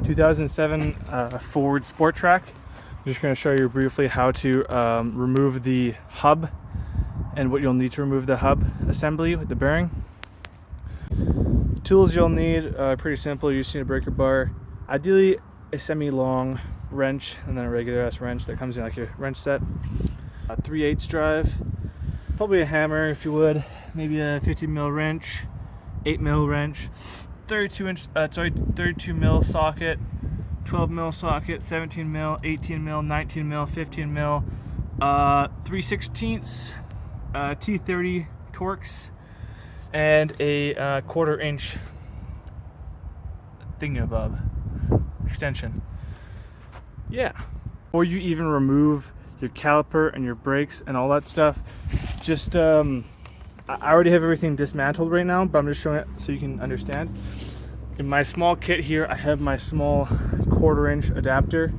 2007 Ford SportTrac. I'm just going to show you briefly how to remove the hub and what you'll need to remove the hub assembly with the bearing. Tools you'll need pretty simple. You just need a breaker bar, ideally a semi-long wrench, and then a regular ass wrench that comes in like your wrench set. A 3/8 drive, probably a hammer if you would, maybe a 15mm wrench, 8mm wrench, 32mm socket, 12mm socket, 17mm, 18mm, 19mm, 15mm, 3/16 T30 Torx, and a 1/4 inch thingamabob extension. Yeah. Before you even remove your caliper and your brakes and all that stuff, just I already have everything dismantled right now, but I'm just showing it so you can understand. In my small kit here, I have my small 1/4 inch adapter.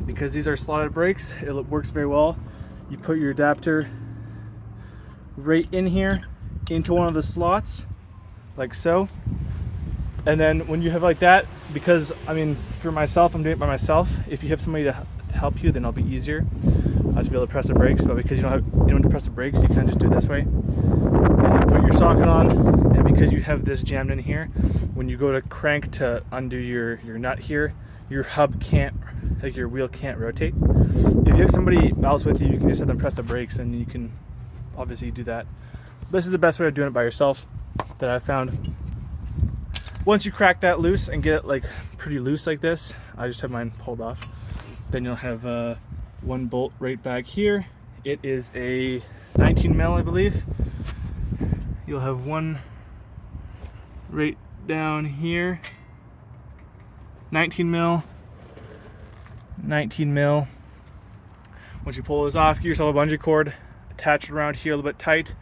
Because these are slotted brakes, it works very well. You put your adapter right in here into one of the slots, like so. And then when you have like that, because I mean, for myself, I'm doing it by myself. If you have somebody to help you, then it'll be easier to be able to press the brakes. But because you don't have anyone to press the brakes, you can just do it this way. And you put your socket on, and because you have this jammed in here, when you go to crank to undo your nut here, your hub can't, like your wheel can't rotate. If you have somebody else with you, you can just have them press the brakes, and you can obviously do that. This is the best way of doing it by yourself that I've found. Once you crack that loose and get it like pretty loose like this, I just have mine pulled off. Then you'll have one bolt right back here. It is a 19mm, I believe. You'll have one right down here. 19mm. Once you pull those off, get yourself a bungee cord, attach it around here a little bit tight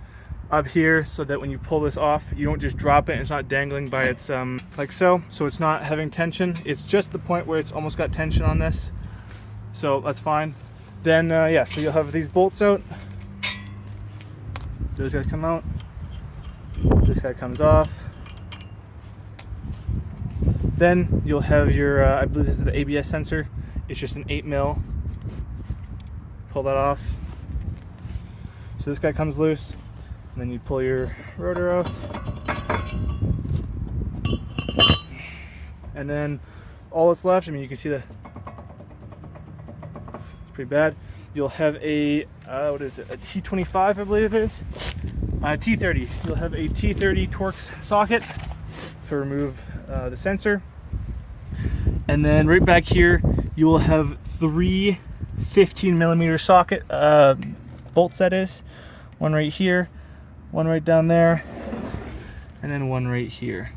up here, so that when you pull this off, you don't just drop it and it's not dangling by its like so it's not having tension. It's just the point where it's almost got tension on this, so that's fine. Then yeah, so you'll have these bolts out. Those guys come out, this guy comes off. Then you'll have your I believe this is the ABS sensor. It's just an 8mm. Pull that off. So this guy comes loose. And then you pull your rotor off. And then all that's left, I mean, you can see it's pretty bad. You'll have a, what is it, a T25, I believe it is? T30. You'll have a T30 Torx socket to remove the sensor. And then right back here, you will have 3 15mm socket bolts, that is. One right here, one right down there, and then one right here.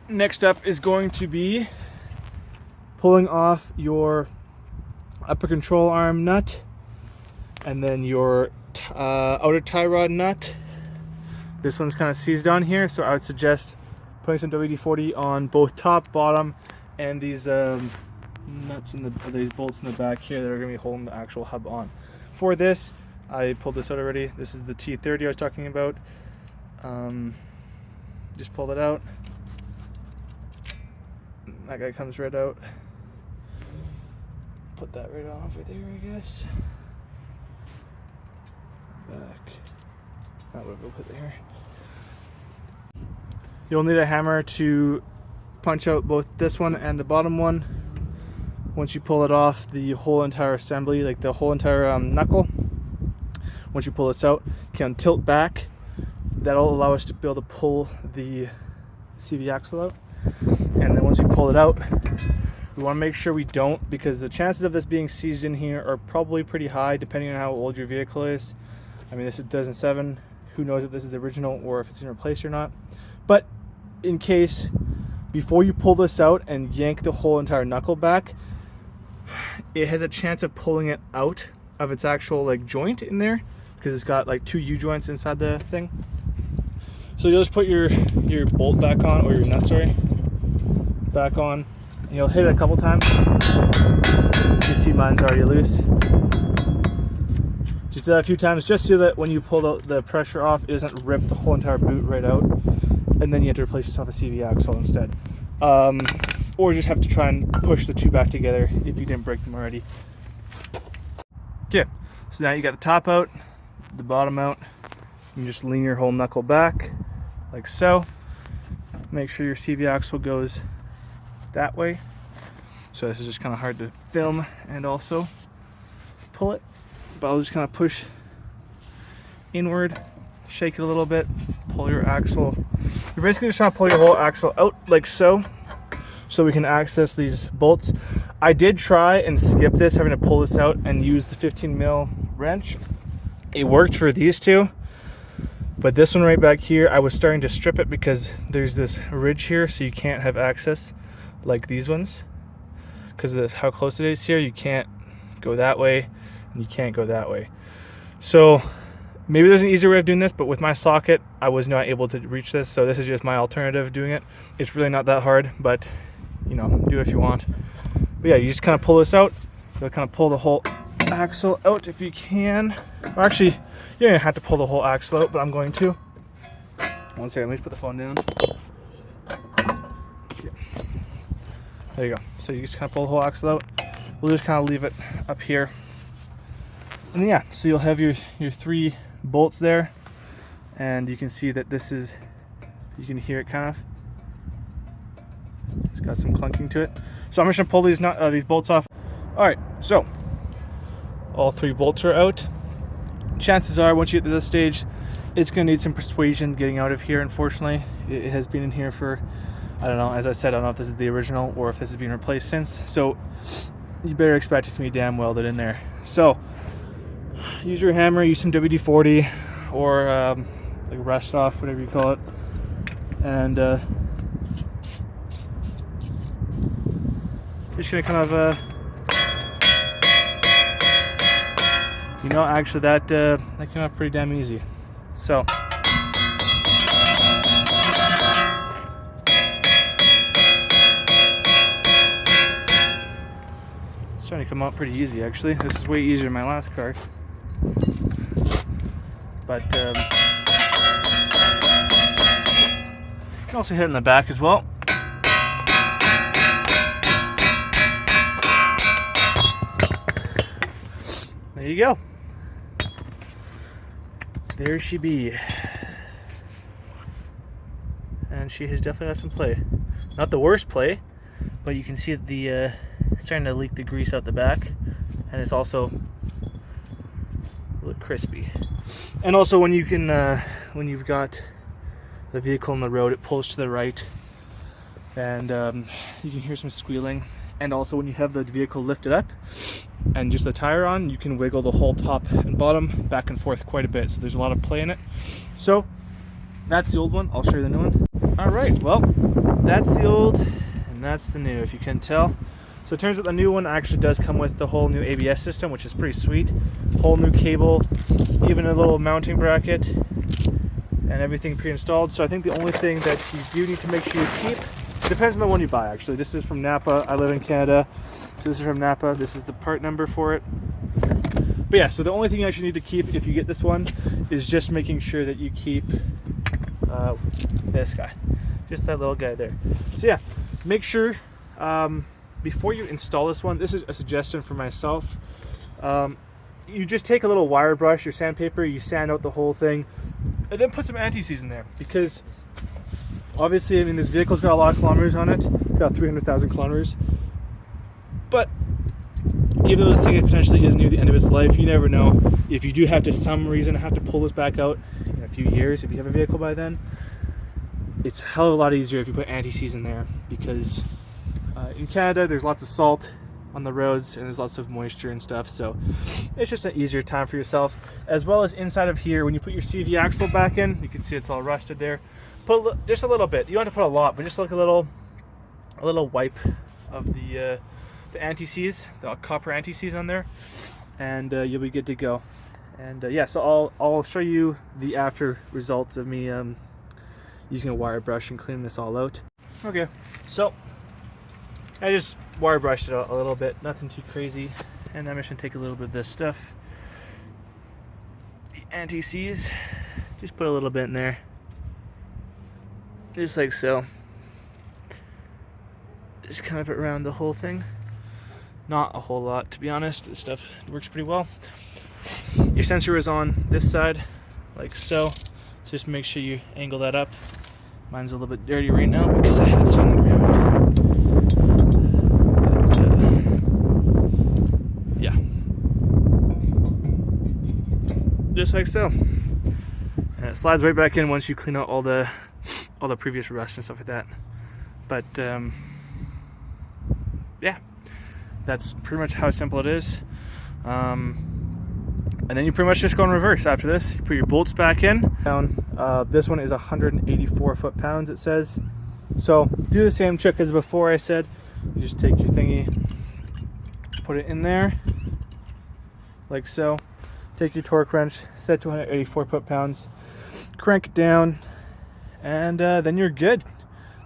Next up is going to be pulling off your upper control arm nut, and then your outer tie rod nut. This one's kind of seized on here, so I would suggest putting some WD-40 on both top, bottom, and these nuts in these bolts in the back here that are going to be holding the actual hub on. For this, I pulled this out already. This is the T30 I was talking about. Just pull it out. That guy comes right out. Put that right on over there, I guess. Back. That would go put there. You'll need a hammer to punch out both this one and the bottom one. Once you pull it off, the whole entire assembly, like the whole entire knuckle, once you pull this out, can tilt back. That'll allow us to be able to pull the CV axle out. And then once we pull it out, we want to make sure we don't, because the chances of this being seized in here are probably pretty high depending on how old your vehicle is. I mean, this is 2007. Who knows if this is the original or if it's been replaced or not. But in case, before you pull this out and yank the whole entire knuckle back, it has a chance of pulling it out of its actual like joint in there, because it's got like 2 U-joints inside the thing. So you'll just put your bolt back on, or your nut, sorry, back on, and you'll hit it a couple times. You can see mine's already loose. Just do that a few times, just so that when you pull the pressure off, it doesn't rip the whole entire boot right out, and then you have to replace yourself a CV axle instead. or just have to try and push the two back together if you didn't break them already. Okay, so now you got the top out, the bottom out. You can just lean your whole knuckle back like so. Make sure your CV axle goes that way. So this is just kind of hard to film and also pull it, but I'll just kind of push inward, shake it a little bit, pull your axle. You're basically just trying to pull your whole axle out like so we can access these bolts. I did try and skip this, having to pull this out and use the 15 mil wrench. It worked for these two, but this one right back here, I was starting to strip it because there's this ridge here, so you can't have access like these ones. Because of how close it is here, you can't go that way and you can't go that way. So maybe there's an easier way of doing this, but with my socket, I was not able to reach this, so this is just my alternative of doing it. It's really not that hard, but you know, do it if you want. But yeah, you just kind of pull this out. You'll kind of pull the whole axle out if you can. Or actually, you don't have to pull the whole axle out, but I'm going to. One second, let me just put the phone down. Yeah. There you go. So you just kind of pull the whole axle out. We'll just kind of leave it up here. And then, yeah, so you'll have your 3 bolts there. And you can see that this is, you can hear it kind of. It's got some clunking to it. So I'm just gonna pull these bolts off. All right, so all 3 bolts are out. Chances are, once you get to this stage, it's gonna need some persuasion getting out of here. Unfortunately, it has been in here for, I don't know. As I said, I don't know if this is the original or if this has been replaced since. So you better expect it to be damn welded in there. So use your hammer, use some WD-40 or like rust off, whatever you call it, and just gonna kind of, you know, actually that came out pretty damn easy. So it's starting to come out pretty easy, actually. This is way easier than my last card. But you can also hit it in the back as well. There you go. There she be. And she has definitely got some play. Not the worst play, but you can see that the it's starting to leak the grease out the back, and it's also a little crispy. And also when you can when you've got the vehicle on the road, it pulls to the right, and you can hear some squealing. And also when you have the vehicle lifted up and just the tire on, you can wiggle the whole top and bottom back and forth quite a bit. So there's a lot of play in it. So that's the old one. I'll show you the new one. All right, well, that's the old and that's the new, if you can tell. So it turns out the new one actually does come with the whole new ABS system, which is pretty sweet. Whole new cable, even a little mounting bracket, and everything pre-installed. So I think the only thing that you do need to make sure you keep, depends on the one you buy, actually. This is from Napa. I live in Canada, so this is from Napa. This is the part number for it. But yeah, so the only thing you actually need to keep if you get this one is just making sure that you keep this guy, just that little guy there. So yeah, make sure before you install this one, this is a suggestion for myself. You just take a little wire brush, your sandpaper, you sand out the whole thing, and then put some anti-seize in there, because obviously, I mean, this vehicle's got a lot of kilometers on it. It's got 300,000 kilometers. But even though this thing potentially is near the end of its life, you never know. If you do have to, some reason, have to pull this back out in a few years, if you have a vehicle by then, it's a hell of a lot easier if you put anti-seize in there, because in Canada, there's lots of salt on the roads and there's lots of moisture and stuff. So it's just an easier time for yourself. As well as inside of here, when you put your CV axle back in, you can see it's all rusted there. Put just a little bit. You don't have to put a lot, but just like a little wipe of the anti-seize, the copper anti-seize on there, and you'll be good to go. And yeah, so I'll show you the after results of me using a wire brush and cleaning this all out. Okay, so I just wire brushed it a little bit, nothing too crazy, and I'm just gonna take a little bit of this stuff, the anti-seize, just put a little bit in there. Just like so. just kind of around the whole thing. Not a whole lot, to be honest. This stuff works pretty well. Your sensor is on this side, like so. So just make sure you angle that up. Mine's a little bit dirty right now because I had it on the ground. But, yeah. Just like so. And it slides right back in once you clean out all the previous rust and stuff like that. But yeah, that's pretty much how simple it is. And then you pretty much just go in reverse after this. You put your bolts back in. This one is 184 foot-pounds, it says. So do the same trick as before I said. You just take your thingy, put it in there, like so. Take your torque wrench, set to 184 foot-pounds, crank it down, and then you're good.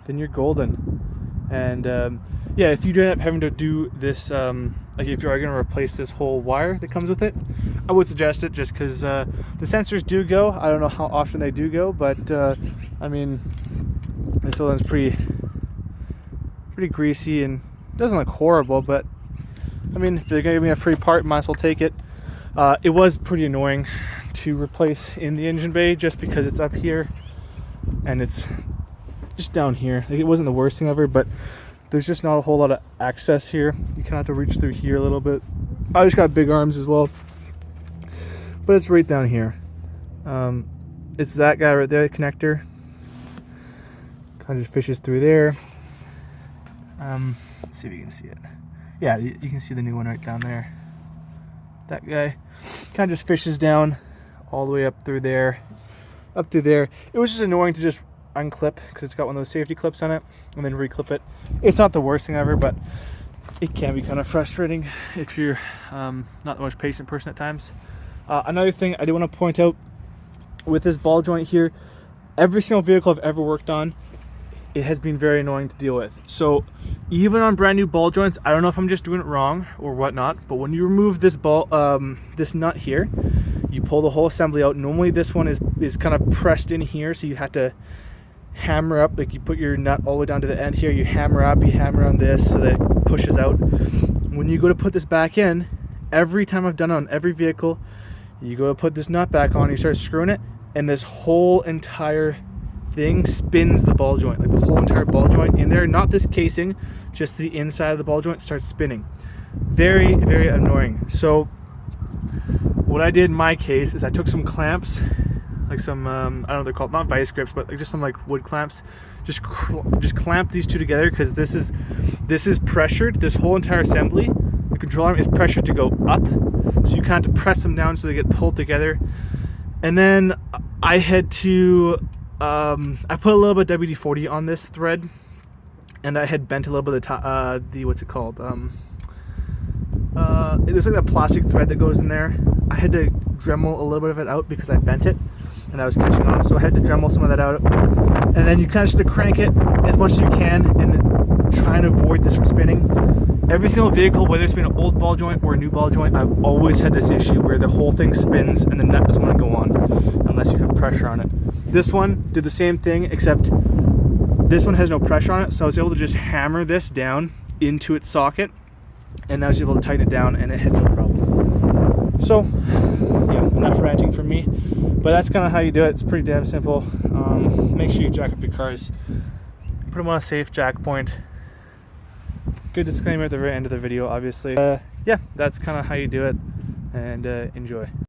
Then you're golden. And yeah, if you do end up having to do this, like if you are going to replace this whole wire that comes with it, I would suggest it just because the sensors do go. I don't know how often they do go, but I mean, this one's pretty greasy and doesn't look horrible, but I mean, if they're going to give me a free part, might as well take it. It was pretty annoying to replace in the engine bay just because it's up here and it's just down here. Like, it wasn't the worst thing ever, but there's just not a whole lot of access here. You kind of have to reach through here a little bit. I just got big arms as well, but it's right down here. It's that guy right there, the connector. Kind of just fishes through there. Let's see if you can see it. Yeah, you can see the new one right down there. That guy kind of just fishes down all the way up through there. Up through there. It was just annoying to just unclip because it's got one of those safety clips on it and then reclip it. It's not the worst thing ever, but it can be kind of frustrating if you're not the most patient person at times. Another thing I do want to point out with this ball joint here, every single vehicle I've ever worked on, it has been very annoying to deal with. So even on brand new ball joints, I don't know if I'm just doing it wrong or whatnot, but when you remove this this nut here, you pull the whole assembly out. Normally this one is kind of pressed in here, so you have to hammer up, like you put your nut all the way down to the end here, you hammer up, you hammer on this so that it pushes out. When you go to put this back in, every time I've done it on every vehicle, you go to put this nut back on, you start screwing it, and this whole entire thing spins the ball joint, like the whole entire ball joint in there, not this casing, just the inside of the ball joint starts spinning. Very, very annoying. So what I did in my case is I took some clamps, like some I don't know what they're called, not vice grips, but like just some like wood clamps. Just clamp these two together because this is pressured. This whole entire assembly, the control arm is pressured to go up, so you kind of press them down so they get pulled together. And then I had to I put a little bit of WD-40 on this thread, and I had bent a little bit of the what's it called? There's like that plastic thread that goes in there. I had to Dremel a little bit of it out because I bent it and I was catching on, so I had to Dremel some of that out. And then you kind of just have to crank it as much as you can and try and avoid this from spinning. Every single vehicle, whether it's been an old ball joint or a new ball joint, I've always had this issue where the whole thing spins and the nut doesn't want to go on unless you have pressure on it. This one did the same thing, except this one has no pressure on it, so I was able to just hammer this down into its socket, and I was able to tighten it down, and it had no problem. So, yeah, enough ranting from me, but that's kind of how you do it. It's pretty damn simple. Make sure you jack up your cars, put them on a safe jack point. Good disclaimer at the very end of the video, obviously. Yeah, that's kind of how you do it, and enjoy.